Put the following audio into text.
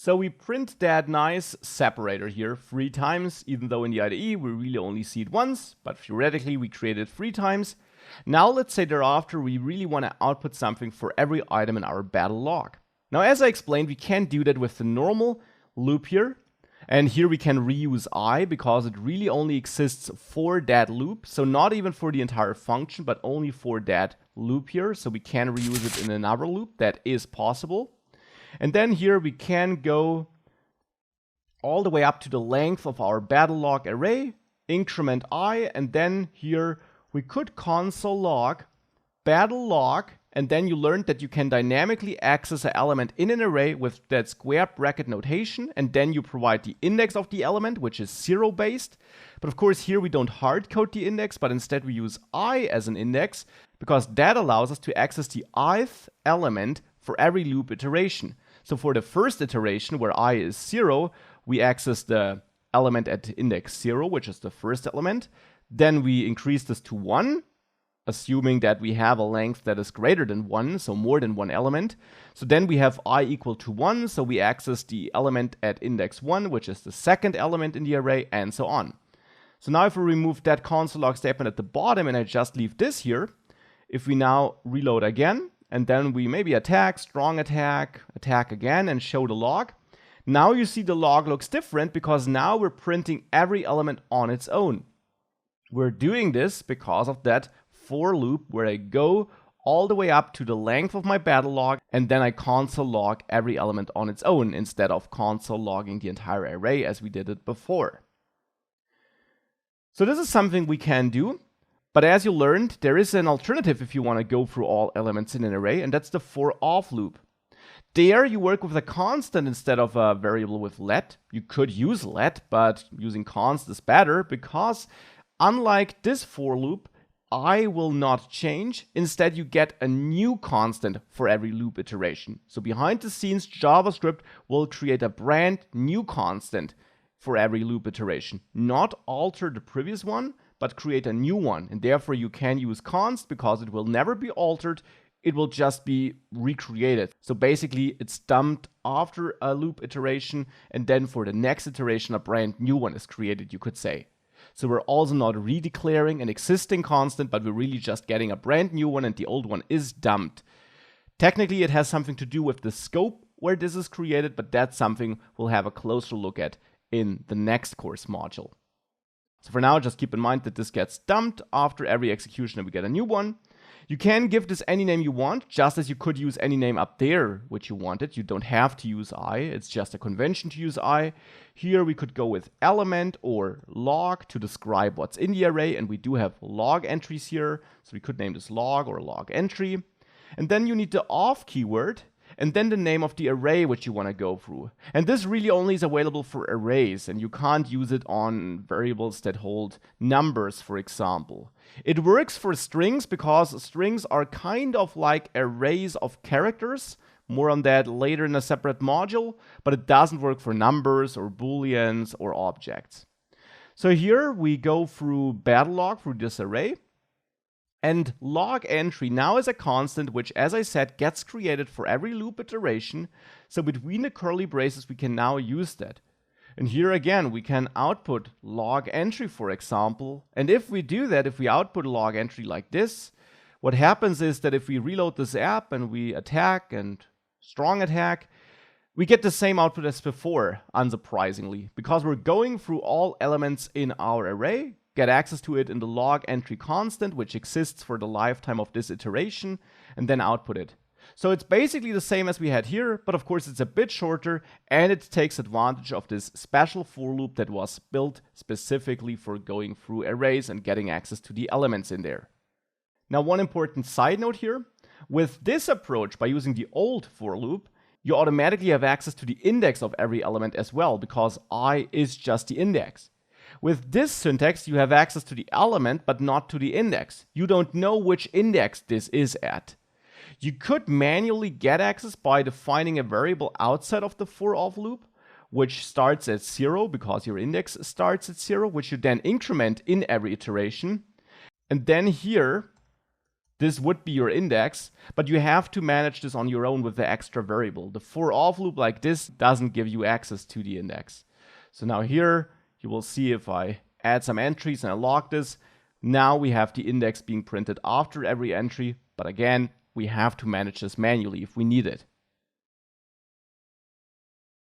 So we print that nice separator here 3 times, even though in the IDE we really only see it once, but theoretically we create it 3 times. Now let's say thereafter we really want to output something for every item in our battle log. Now as I explained, we can't do that with the normal loop here. And here we can reuse I because it really only exists for that loop. So not even for the entire function, but only for that loop here. So we can reuse it in another loop. That is possible. And then here we can go all the way up to the length of our battle log array, increment I, and then here we could console log battle log, and then you learned that you can dynamically access an element in an array with that square bracket notation, and then you provide the index of the element, which is 0 based. But of course here we don't hard code the index, but instead we use I as an index, because that allows us to access the ith element for every loop iteration. So for the first iteration, where I is 0, we access the element at index 0, which is the first element. Then we increase this to 1, assuming that we have a length that is greater than 1, so more than one element. So then we have I equal to 1, so we access the element at index 1, which is the second element in the array, and so on. So now if we remove that console log statement at the bottom and I just leave this here, if we now reload again, and then we maybe attack, strong attack, attack again, and show the log. Now you see the log looks different because now we're printing every element on its own. We're doing this because of that for loop where I go all the way up to the length of my battle log, and then I console log every element on its own instead of console logging the entire array as we did it before. So this is something we can do. But as you learned, there is an alternative if you want to go through all elements in an array, and that's the for off loop. There you work with a constant instead of a variable with let. You could use let, but using const is better because unlike this for loop, I will not change. Instead, you get a new constant for every loop iteration. So behind the scenes, JavaScript will create a brand new constant for every loop iteration. Not alter the previous one, but create a new one. And therefore you can use const because it will never be altered. It will just be recreated. So basically it's dumped after a loop iteration, and then for the next iteration a brand new one is created, you could say. So we're also not redeclaring an existing constant, but we're really just getting a brand new one and the old one is dumped. Technically it has something to do with the scope where this is created, but that's something we'll have a closer look at in the next course module. So for now, just keep in mind that this gets dumped after every execution and we get a new one. You can give this any name you want, just as you could use any name up there which you wanted. You don't have to use I, it's just a convention to use I. Here we could go with element or log to describe what's in the array, and we do have log entries here, so we could name this log or log entry. And then you need the off keyword, and then the name of the array which you want to go through. And this really only is available for arrays, and you can't use it on variables that hold numbers, for example. It works for strings because strings are kind of like arrays of characters. More on that later in a separate module, but it doesn't work for numbers or booleans or objects. So here we go through battle log through this array. And log entry now is a constant which, as I said, gets created for every loop iteration. So between the curly braces, we can now use that. And here again, we can output log entry, for example. And if we do that, if we output log entry like this, what happens is that if we reload this app and we attack and strong attack, we get the same output as before, unsurprisingly, because we're going through all elements in our array, get access to it in the log entry constant, which exists for the lifetime of this iteration, and then output it. So it's basically the same as we had here, but of course it's a bit shorter, and it takes advantage of this special for loop that was built specifically for going through arrays and getting access to the elements in there. Now, one important side note here. With this approach, by using the old for loop, you automatically have access to the index of every element as well, because I is just the index. With this syntax, you have access to the element, but not to the index. You don't know which index this is at. You could manually get access by defining a variable outside of the for of loop, which starts at 0 because your index starts at 0, which you then increment in every iteration. And then here, This would be your index, but you have to manage this on your own with the extra variable. The for off loop like this doesn't give you access to the index. So now here you will see if I add some entries and I log this, now we have the index being printed after every entry, but again, we have to manage this manually if we need it.